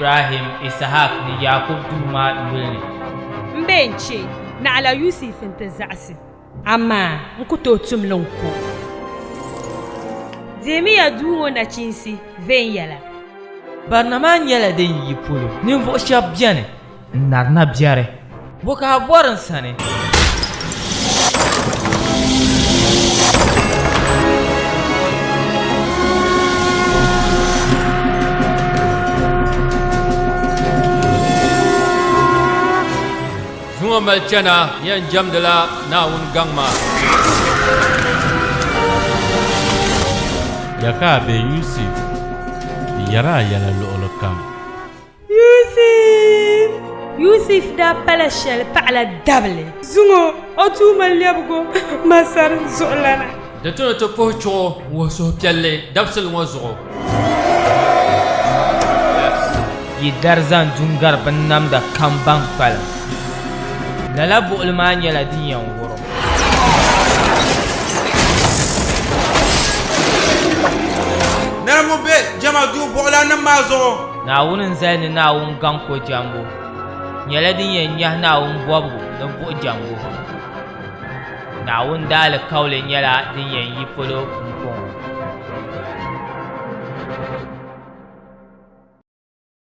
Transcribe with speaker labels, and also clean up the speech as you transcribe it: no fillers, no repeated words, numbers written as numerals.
Speaker 1: Ibrahim, Isahak ni Yakub duma yulni.
Speaker 2: Mbenche na ala Yusuf ntazasi. Ama nkuto tumlonko. Demi ya duwo na chinsi venyala.
Speaker 1: Barnama nyɛla din yi polo ninvuɣu shɛba bɛni n narina biɛri bo ka bɔri n sani
Speaker 3: zuŋo mali chana yɛn jamdila Naawuni gaŋ maa
Speaker 4: yaka be Yusuf yara yala luɣuli kam
Speaker 2: Yusuf da pala shɛli paɣala dabili zuŋo o tuuma lɛbigo masar zuɣulana
Speaker 3: di tuni ti puhi chuɣu wuhi suhupiɛlli dabisili ŋɔ zuɣu
Speaker 1: yi dari zaŋ dungari bin namda kambaŋ kpalim lala buɣuli maa nyɛla din yɛn wurim
Speaker 5: niriba be jama duu buɣulanim maa zuɣu
Speaker 1: Naawuni n zali ni Naawuni gaŋ ko jambu nyɛla din yɛn nyahi Naawuni bɔbigu ni buɣu jambu Naawuni daali kauli nyɛla din yɛn yi polo n kɔŋɔ